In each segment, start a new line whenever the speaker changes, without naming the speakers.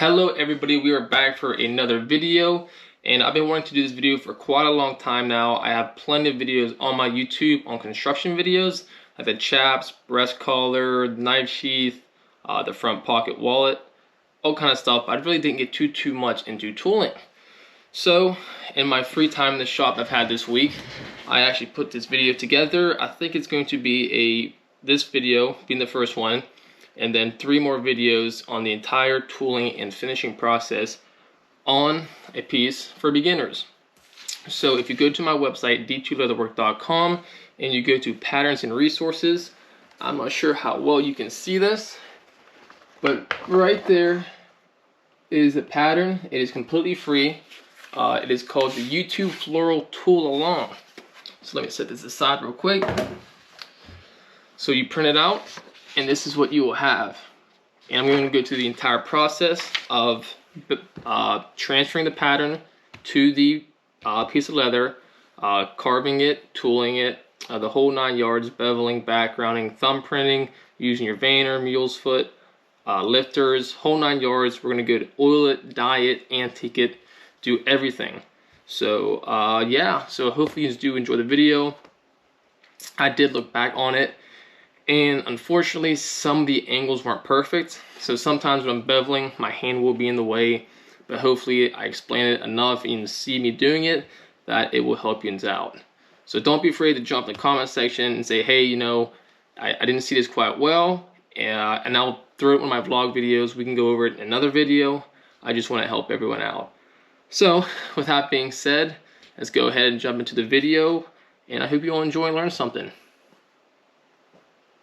Hello everybody, we are back for another video, and I've been wanting to do this video for quite a long time now. I have plenty of videos on my YouTube on construction videos, like the chaps, breast collar, knife sheath, the front pocket wallet, all kind of stuff. I really didn't get too much into tooling. So in my free time in the shop I've had this week, I actually put this video together. I think it's going to be this video being the first one, and then 3 more videos on the entire tooling and finishing process on a piece for beginners. So if you go to my website d2leatherwork.com and you go to patterns and resources, I'm not sure how well you can see this, but right there is a pattern. It is completely free. It is called the YouTube Floral Tool Along. So let me set this aside real quick. So you print it out, and this is what you will have. And I'm going to go through the entire process of transferring the pattern to the piece of leather, carving it, tooling it, the whole 9 yards, beveling, backgrounding, thumbprinting, using your Vayner, mule's foot, lifters, whole 9 yards. We're going to go to oil it, dye it, antique it, do everything. So yeah, so hopefully you do enjoy the video. I did look back on it, and unfortunately some of the angles weren't perfect, so sometimes when I'm beveling my hand will be in the way, but hopefully I explain it enough and you can see me doing it that it will help you out. So don't be afraid to jump in the comment section and say, hey, you know, I didn't see this quite well, and I'll throw it in one of my vlog videos. We can go over it in another video. I just want to help everyone out. So with that being said, let's go ahead and jump into the video, and I hope you all enjoy and learn something.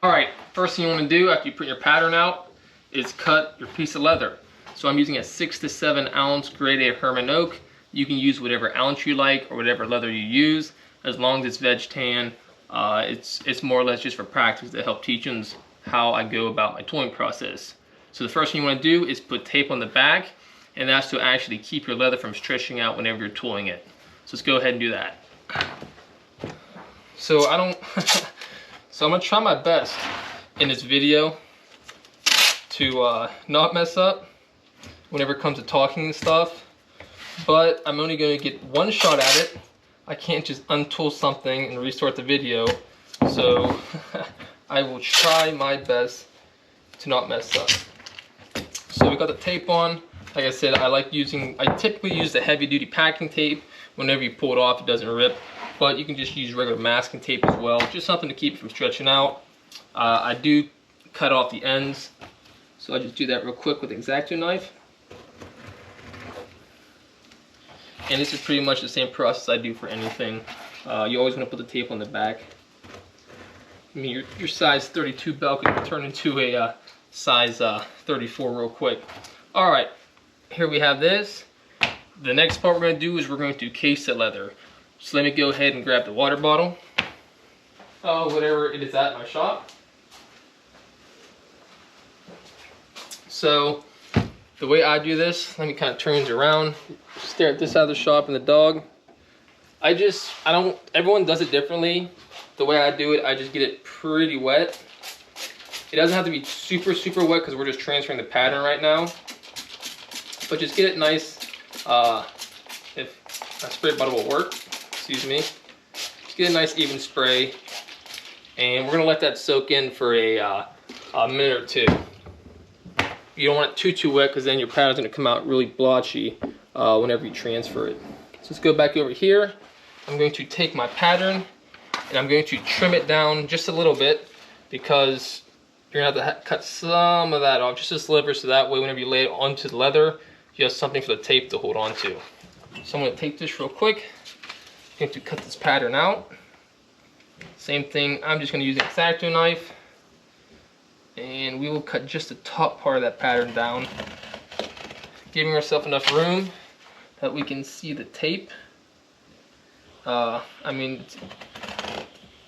Alright, first thing you want to do after you print your pattern out is cut your piece of leather. So I'm using a 6 to 7 ounce grade A Herman oak. You can use whatever ounce you like or whatever leather you use, as long as it's veg tan. It's more or less just for practice to help teach you how I go about my tooling process. So the first thing you want to do is put tape on the back, and that's to actually keep your leather from stretching out whenever you're tooling it. So let's go ahead and do that. So So I'm going to try my best in this video to not mess up whenever it comes to talking and stuff, but I'm only going to get one shot at it. I can't just untool something and restart the video, so I will try my best to not mess up. So we got the tape on. Like I said, I typically use the heavy duty packing tape. Whenever you pull it off, it doesn't rip. But you can just use regular masking tape as well, just something to keep it from stretching out. I do cut off the ends, so I just do that real quick with an X-Acto knife. And this is pretty much the same process I do for anything. You always want to put the tape on the back. I mean, your size 32 belt could turn into a size 34 real quick. All right, here we have this. The next part we're going to do is we're going to case the leather. So let me go ahead and grab the water bottle, whatever it is at my shop. So the way I do this, let me kind of turn it around, stare at this side of the shop and the dog. Everyone does it differently. The way I do it, I just get it pretty wet. It doesn't have to be super wet because we're just transferring the pattern right now. But just get it nice. If a spray bottle will work. Excuse me. Just get a nice even spray, and we're gonna let that soak in for a minute or 2. You don't want it too wet, because then your pattern's gonna come out really blotchy whenever you transfer it. So let's go back over here. I'm going to take my pattern and I'm going to trim it down just a little bit, because you're gonna have to cut some of that off, just a sliver, so that way whenever you lay it onto the leather, you have something for the tape to hold on to. So I'm gonna take this real quick. I'm going to cut this pattern out. Same thing, I'm just going to use an X-Acto knife, and we will cut just the top part of that pattern down, giving ourselves enough room that we can see the tape.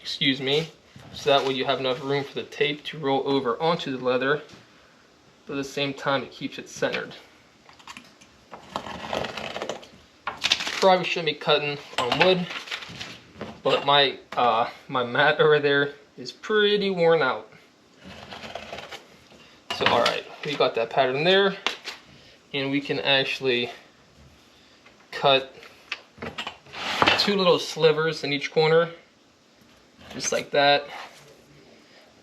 Excuse me, so that way you have enough room for the tape to roll over onto the leather, but at the same time it keeps it centered. Probably shouldn't be cutting on wood, but my mat over there is pretty worn out. So alright, we got that pattern there. and we can actually cut 2 little slivers in each corner, just like that,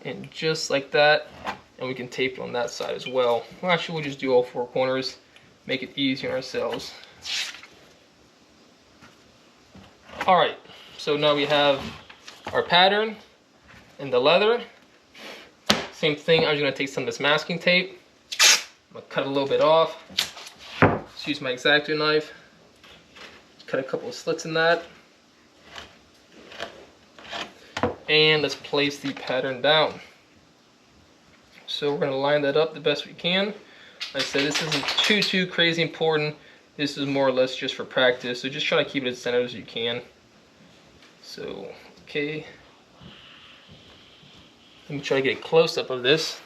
and just like that, and we can tape it on that side as well. Well, actually, we'll just do all 4 corners, make it easier on ourselves. Alright, so now we have our pattern and the leather. Same thing, I'm just going to take some of this masking tape. I'm going to cut a little bit off. Just use my X-Acto knife. Cut a couple of slits in that. And let's place the pattern down. So we're going to line that up the best we can. Like I said, this isn't too crazy important. This is more or less just for practice. So just try to keep it as centered as you can. So, okay. Let me try to get a close-up of this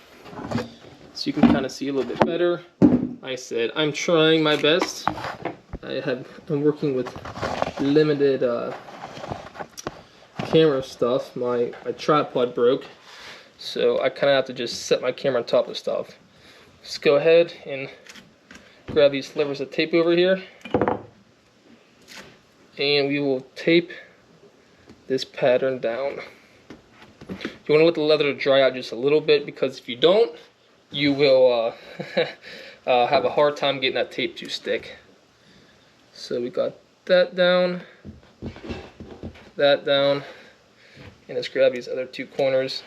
so you can kind of see a little bit better. Like I said, I'm trying my best. I'm working with limited camera stuff. My tripod broke, so I kind of have to just set my camera on top of stuff. Let's go ahead and grab these slivers of tape over here, and we will tape this pattern down. You want to let the leather dry out just a little bit, because if you don't, you will have a hard time getting that tape to stick. So we got that down, and let's grab these other 2 corners,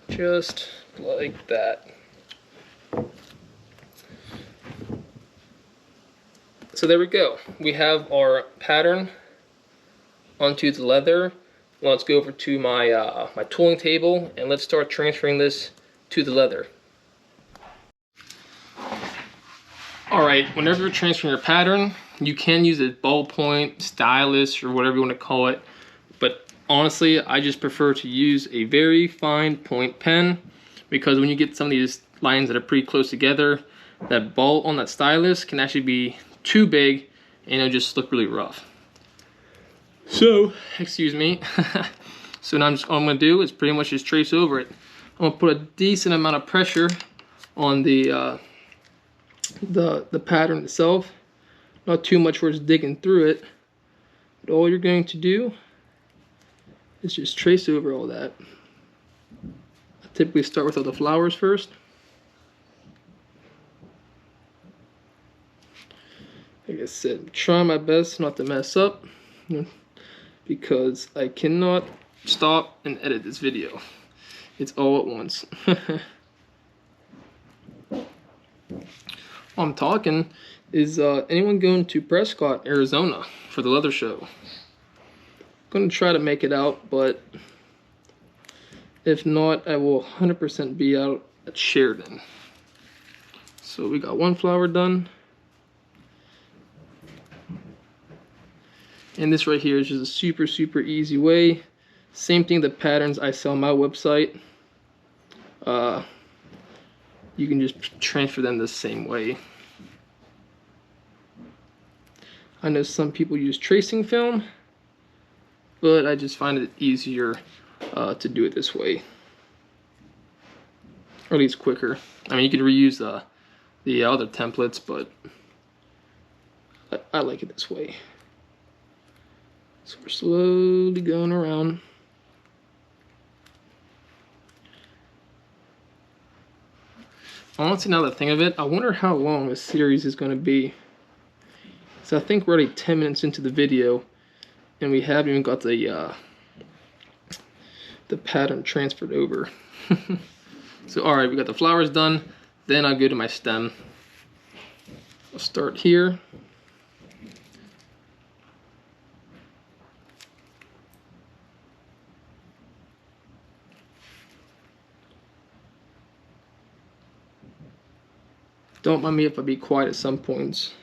just like that. So there we go. We have our pattern onto the leather. Now let's go over to my my tooling table, and let's start transferring this to the leather. Alright, whenever you're transferring your pattern, you can use a ballpoint, stylus, or whatever you want to call it. But honestly, I just prefer to use a very fine point pen, because when you get some of these lines that are pretty close together, that ball on that stylus can actually be too big and it'll just look really rough. So, excuse me. So now all I'm going to do is pretty much just trace over it. I'm going to put a decent amount of pressure on the pattern itself. Not too much where it's digging through it. But all you're going to do is just trace over all that. I typically start with all the flowers first. Like I said, I'm trying my best not to mess up, because I cannot stop and edit this video. It's all at once. While I'm talking, is anyone going to Prescott, Arizona for the leather show? I'm going to try to make it out, but if not, I will 100% be out at Sheridan. So we got 1 flower done. And this right here is just a super easy way. Same thing, the patterns I sell on my website. You can just transfer them the same way. I know some people use tracing film, but I just find it easier to do it this way. Or at least quicker. I mean, you can reuse the other templates, but I like it this way. So we're slowly going around. Honestly, now that I think of it, I wonder how long this series is going to be. So I think we're already 10 minutes into the video, and we haven't even got the pattern transferred over. So alright, we got the flowers done. Then I'll go to my stem. I'll start here. Don't mind me if I be quiet at some points.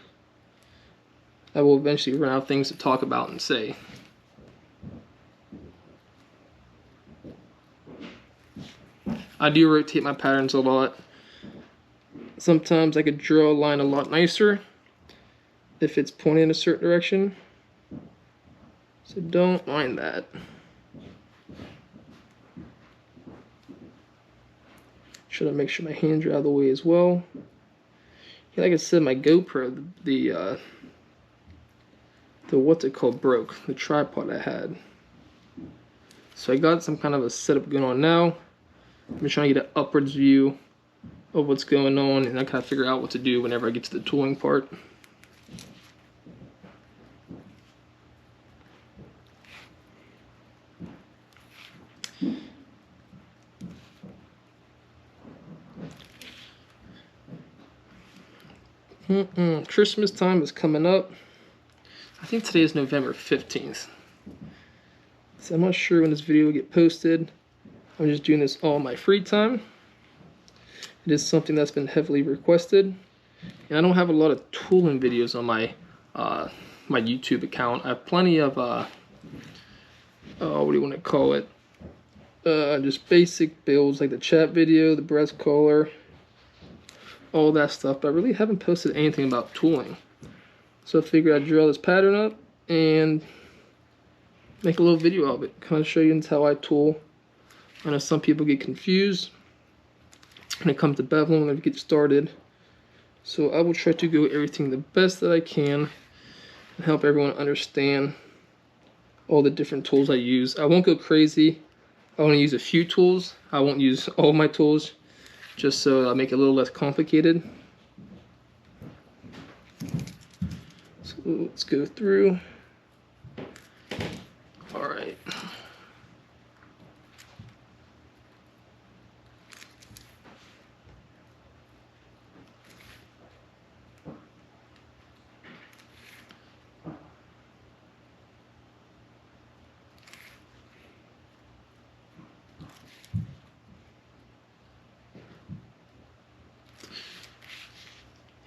I will eventually run out of things to talk about and say. I do rotate my patterns a lot. Sometimes I could draw a line a lot nicer if it's pointing in a certain direction. So don't mind that. Try to make sure my hands are out of the way as well. Yeah, like I said, my GoPro, the what's it called, broke. The tripod I had. So I got some kind of a setup going on now. I'm trying to get an upwards view of what's going on, and I kind of figure out what to do whenever I get to the tooling part. Christmas time is coming up. I think today is November 15th. So I'm not sure when this video will get posted. I'm just doing this all in my free time. It is something that's been heavily requested. And I don't have a lot of tooling videos on my my YouTube account. I have plenty of what do you want to call it? Just basic builds like the chat video, the breast collar, all that stuff, but I really haven't posted anything about tooling. So I figured I'd draw this pattern up and make a little video of it, kind of show you how I tool. I know some people get confused when it comes to beveling when they get started, so I will try to go everything the best that I can and help everyone understand all the different tools I use. I won't go crazy. I want to use a few tools. I won't use all my tools, just so I make it a little less complicated. So let's go through. All right.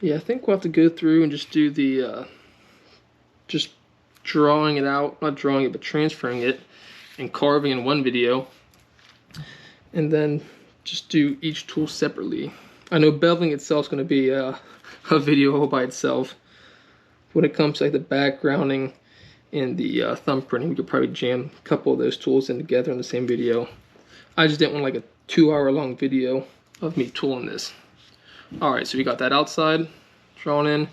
Yeah, I think we'll have to go through and just do the, just drawing it out, not drawing it, but transferring it and carving in one video. And then just do each tool separately. I know beveling itself is going to be a video all by itself. When it comes to like the backgrounding and the thumbprinting, we could probably jam a couple of those tools in together in the same video. I just didn't want like a 2-hour long video of me tooling this. Alright, so we got that outside drawn in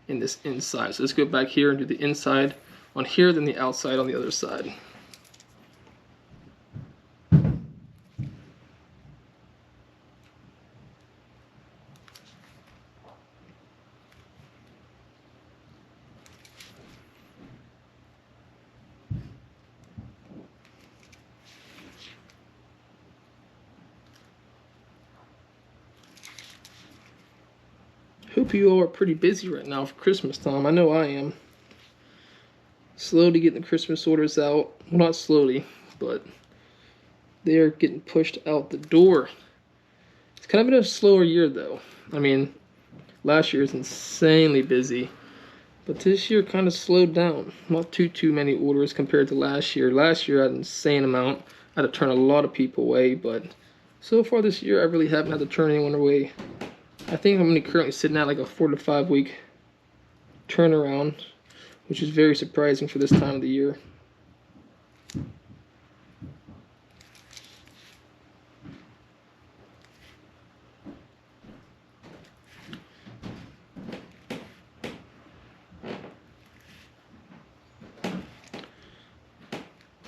and this inside. So let's go back here and do the inside on here, then the outside on the other side. Hope you all are pretty busy right now for Christmas time. I know I am. Slowly getting the Christmas orders out. Well, not slowly, but they are getting pushed out the door. It's kind of been a slower year though. I mean, last year was insanely busy, but this year kind of slowed down. Not too many orders compared to last year. Last year I had an insane amount. I had to turn a lot of people away, but so far this year I really haven't had to turn anyone away. I think I'm only currently sitting at like a 4 to 5 week turnaround, which is very surprising for this time of the year.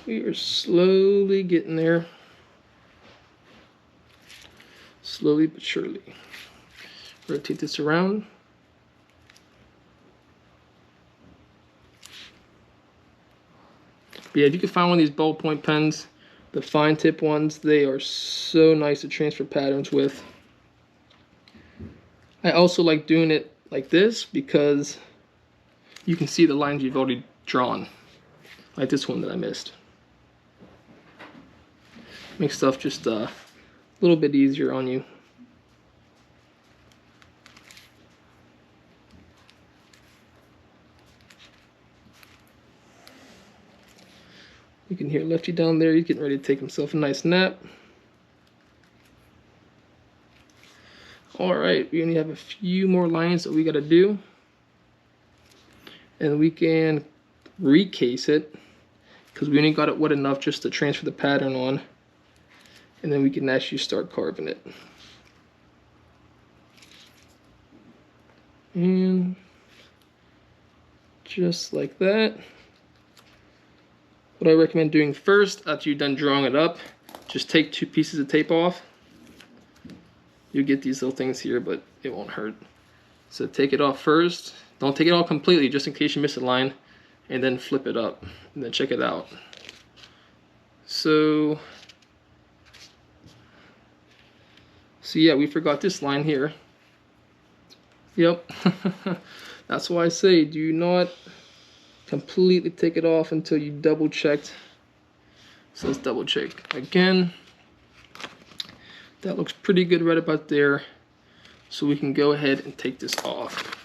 We are slowly getting there. Slowly but surely. Rotate this around. But yeah, if you can find one of these ballpoint pens, the fine tip ones, they are so nice to transfer patterns with. I also like doing it like this because you can see the lines you've already drawn, like this one that I missed. Makes stuff just a little bit easier on you. You can hear Lefty down there. He's getting ready to take himself a nice nap. Alright, we only have a few more lines that we got to do. And we can recase it because we only got it wet enough just to transfer the pattern on. And then we can actually start carving it. And just like that. What I recommend doing first, after you're done drawing it up, just take 2 pieces of tape off. You get these little things here, but it won't hurt. So take it off first. Don't take it all completely, just in case you miss a line, and then flip it up, and then check it out. So yeah, we forgot this line here. Yep. That's why I say do not completely take it off until you double checked. So let's double check again. That looks pretty good right about there. So we can go ahead and take this off.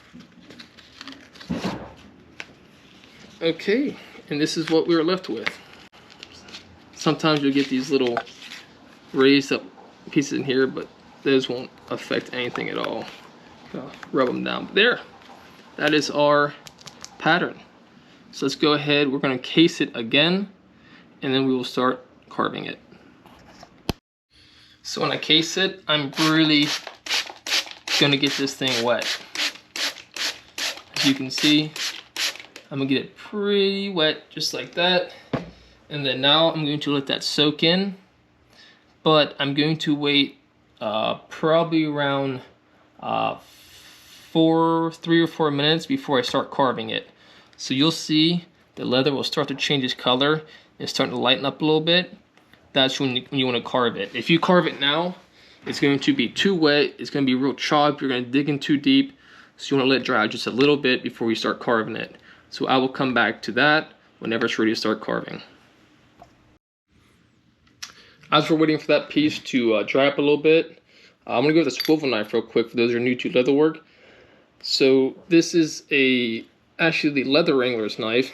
Okay, and this is what we were left with. Sometimes you'll get these little raised up pieces in here, but those won't affect anything at all. Rub them down. But there, that is our pattern. So let's go ahead, we're going to case it again, and then we will start carving it. So when I case it, I'm really going to get this thing wet. As you can see, I'm going to get it pretty wet, just like that. And then now I'm going to let that soak in, but I'm going to wait probably around 3 or 4 minutes before I start carving it. So you'll see the leather will start to change its color. It's starting to lighten up a little bit. That's when you want to carve it. If you carve it now, it's going to be too wet. It's going to be real choppy. You're going to dig in too deep. So you want to let it dry out just a little bit before you start carving it. So I will come back to that whenever it's ready to start carving. As we're waiting for that piece to dry up a little bit, I'm going to go with a swivel knife real quick for those who are new to leatherwork. So this is actually the leather wrangler's knife.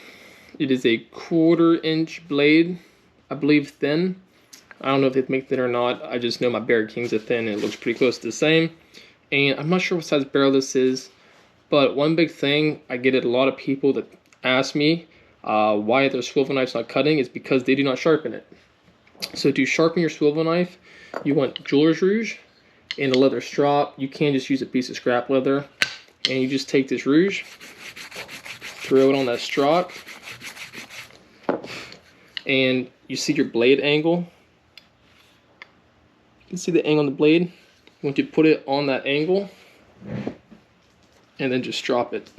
It is a 1/4 inch blade, I believe thin. I don't know if they make thin or not. I just know my Bear Kings are thin and it looks pretty close to the same. And I'm not sure what size barrel this is, but one big thing I get a lot of people that ask me why their swivel knife's not cutting is because they do not sharpen it. So to sharpen your swivel knife, you want jeweler's rouge and a leather strop. You can just use a piece of scrap leather, and you just take this rouge, throw it on that strop, and you see your blade angle. You can see the angle on the blade. You want to put it on that angle, and then just drop it.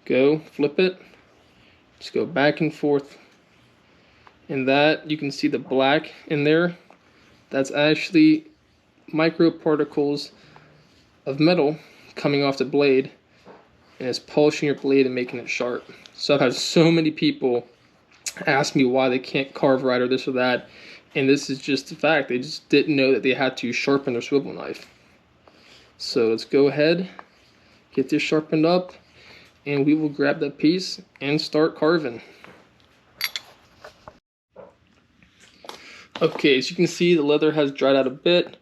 Go, flip it, just go back and forth. And that, you can see the black in there. That's actually microparticles of metal coming off the blade, and it's polishing your blade and making it sharp. So I've had so many people ask me why they can't carve right or this or that, and this is just the fact. They just didn't know that they had to sharpen their swivel knife. So let's go ahead, get this sharpened up, and we will grab that piece and start carving. Okay, as you can see, the leather has dried out a bit.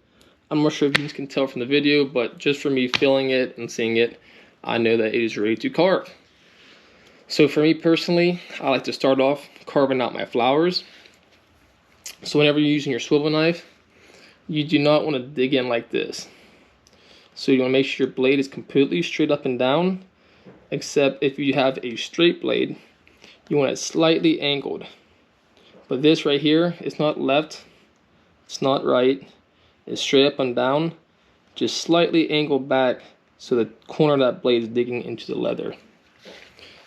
I'm not sure if you can tell from the video, but just for me feeling it and seeing it, I know that it is ready to carve. So for me personally, I like to start off carving out my flowers. So whenever you're using your swivel knife, you do not want to dig in like this. So you want to make sure your blade is completely straight up and down, except if you have a straight blade, you want it slightly angled. But this right here, it's not left, it's not right, it's straight up and down, just slightly angled back so the corner of that blade is digging into the leather.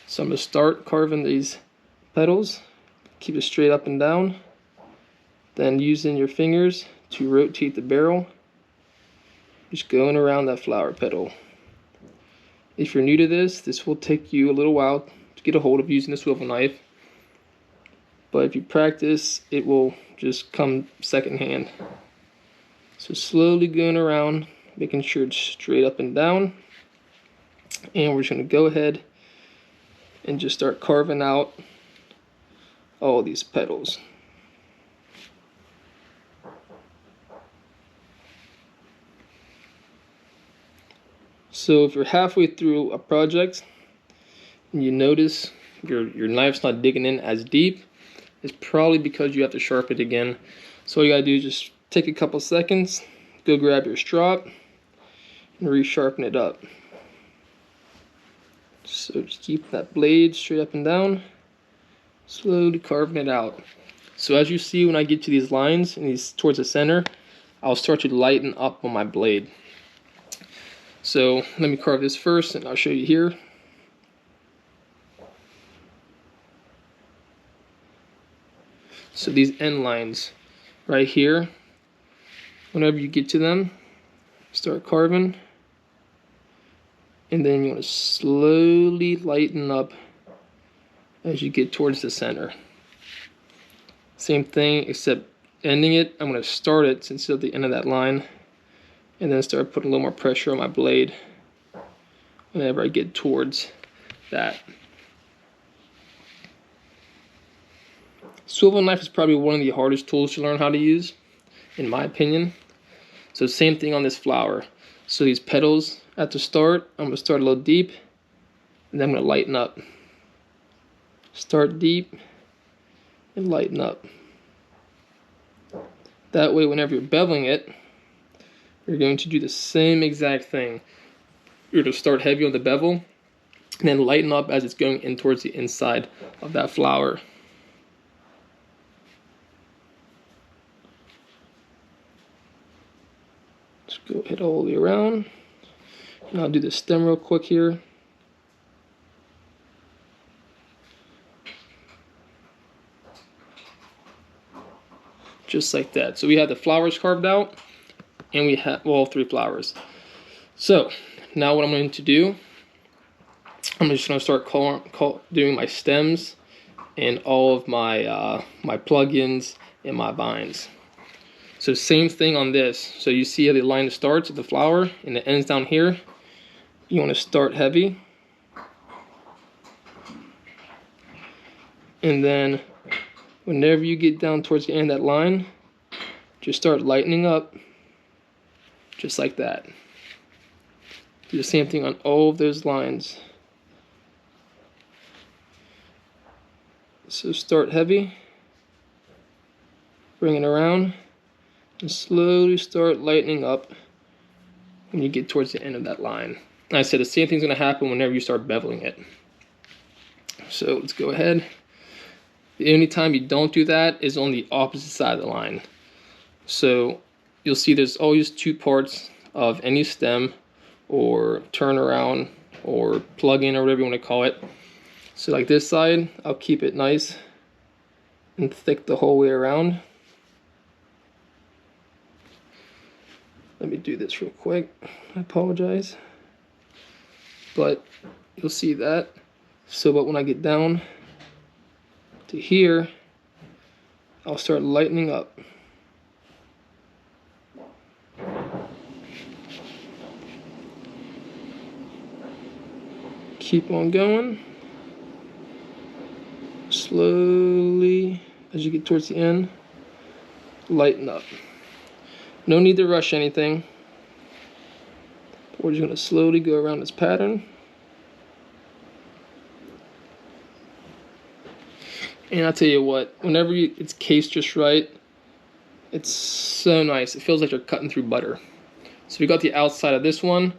So I'm going to start carving these petals, keep it straight up and down, then using your fingers to rotate the barrel, just going around that flower petal. If you're new to this will take you a little while to get a hold of using the swivel knife. But if you practice, it will just come secondhand. So slowly going around, making sure it's straight up and down. And we're just going to go ahead and just start carving out all these petals. So if you're halfway through a project and you notice your knife's not digging in as deep, it's probably because you have to sharpen it again. So all you gotta do is just take a couple seconds, go grab your strop, and re-sharpen it up. So just keep that blade straight up and down, slowly carving it out. So as you see, when I get to these lines and these towards the center, I'll start to lighten up on my blade. So let me carve this first and I'll show you here. So these end lines right here, whenever you get to them, start carving, and then you want to slowly lighten up as you get towards the center. Same thing, except ending it, I'm going to start it since it's at the end of that line, and then start putting a little more pressure on my blade whenever I get towards that. Swivel knife is probably one of the hardest tools to learn how to use, in my opinion. So same thing on this flower. So these petals at the start, I'm going to start a little deep, and then I'm going to lighten up. Start deep and lighten up. That way whenever you're beveling it, you're going to do the same exact thing. You're going to start heavy on the bevel, and then lighten up as it's going in towards the inside of that flower. Just go hit all the way around. And I'll do the stem real quick here. Just like that. So we have the flowers carved out, and we have, well, 3 flowers. So now what I'm going to do, I'm just going to start doing my stems and all of my my plugins and my vines. So same thing on this. So you see how the line starts at the flower and it ends down here. You want to start heavy, and then whenever you get down towards the end of that line, just start lightening up, just like that. Do the same thing on all of those lines. So start heavy, bring it around, and slowly start lightening up when you get towards the end of that line. And I said the same thing's going to happen whenever you start beveling it. So let's go ahead. The only time you don't do that is on the opposite side of the line. So you'll see there's always 2 parts of any stem or turnaround or plug-in or whatever you want to call it. So like this side, I'll keep it nice and thick the whole way around. Let me do this real quick. I apologize. But you'll see that. So but when I get down to here, I'll start lightening up. Keep on going. Slowly, as you get towards the end, lighten up. No need to rush anything. We're just going to slowly go around this pattern. And I'll tell you what, whenever it's cased just right, it's so nice. It feels like you're cutting through butter. So we got the outside of this one.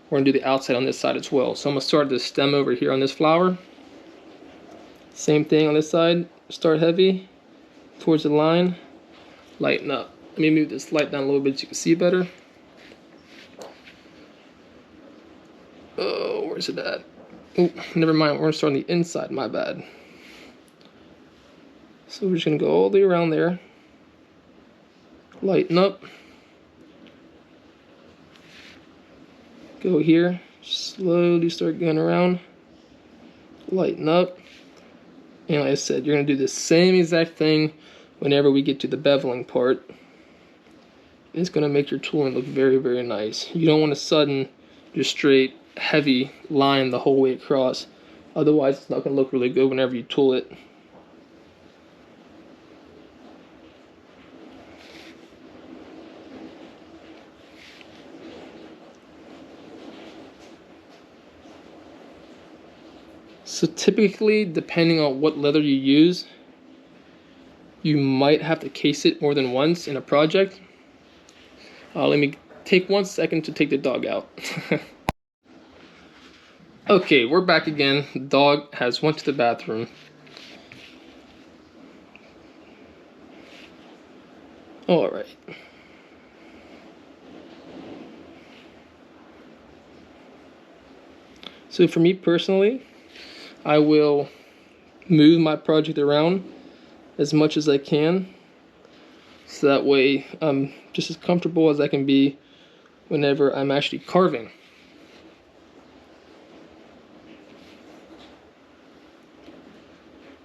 We're going to do the outside on this side as well. So I'm going to start the stem over here on this flower. Same thing on this side. Start heavy towards the line. Lighten up. Let me move this light down a little bit so you can see better. Oh, where's it at? Oh, never mind. We're going to start on the inside. My bad. So we're just going to go all the way around there. Lighten up. Go here. Slowly start going around. Lighten up. And like I said, you're going to do the same exact thing whenever we get to the beveling part. It's going to make your tooling look very, very nice. You don't want a sudden, just straight, heavy line the whole way across. Otherwise, it's not going to look really good whenever you tool it. So typically, depending on what leather you use, you might have to case it more than once in a project. Let me take 1 second to take the dog out. Okay, we're back again. The dog has went to the bathroom. All right. So for me personally, I will move my project around as much as I can, so that way I'm just as comfortable as I can be whenever I'm actually carving.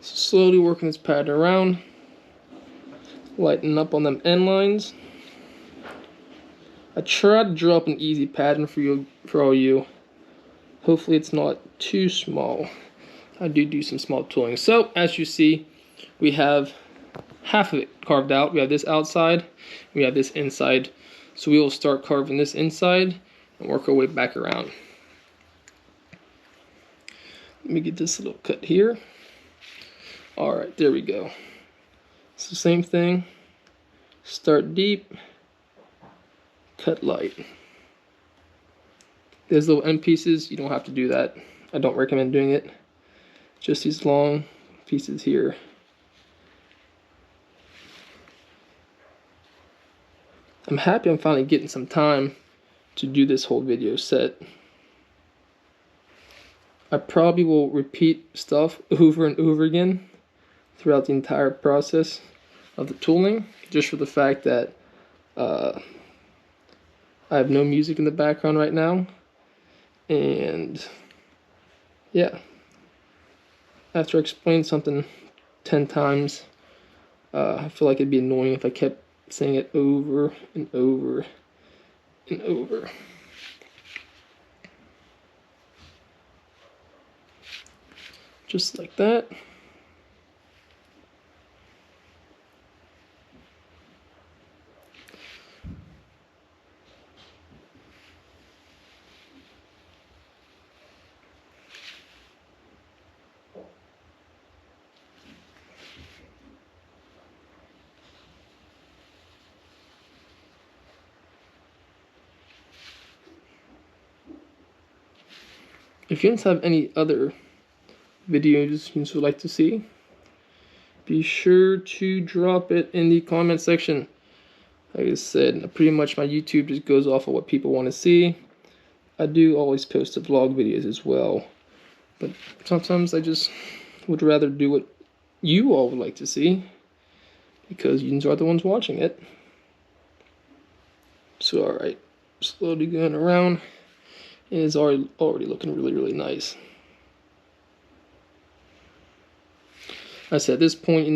So slowly working this pattern around, lighten up on them end lines. I try to draw up an easy pattern for all you. Hopefully it's not too small. I do some small tooling. So as you see, we have half of it carved out. We have this outside, we have this inside. So we will start carving this inside and work our way back around. Let me get this little cut here. All right, there we go. It's the same thing. Start deep, cut light. There's little end pieces, you don't have to do that. I don't recommend doing it. Just these long pieces here. I'm happy I'm finally getting some time to do this whole video set. I probably will repeat stuff over and over again throughout the entire process of the tooling, just for the fact that I have no music in the background right now. And yeah, after I explain something 10 times, I feel like it'd be annoying if I kept saying it over and over and over. Just like that. If you guys have any other videos you would like to see, be sure to drop it in the comment section. Like I said, pretty much my YouTube just goes off of what people want to see. I do always post the vlog videos as well, but sometimes I just would rather do what you all would like to see, because you are the ones watching it. So alright, slowly going around. It is already looking really nice. I said at this point,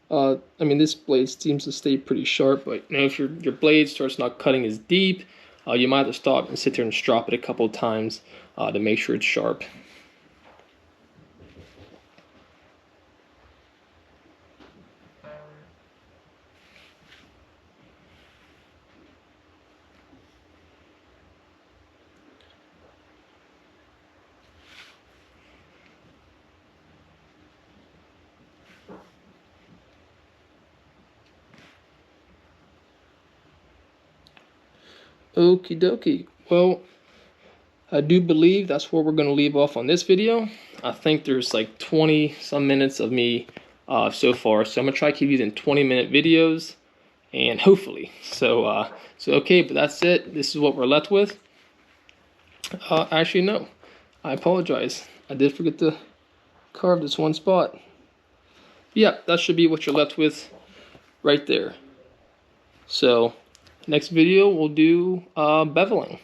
I mean, this blade seems to stay pretty sharp, but if your blade starts not cutting as deep, you might have to stop and sit there and strop it a couple of times to make sure it's sharp. Okie dokie. Well, I do believe that's where we're going to leave off on this video. I think there's like 20 some minutes of me so far, so I'm going to try to keep these in 20-minute videos, and hopefully. So okay, but that's it. This is what we're left with. Actually, no. I apologize. I did forget to carve this one spot. Yeah, that should be what you're left with right there. So next video we'll do beveling.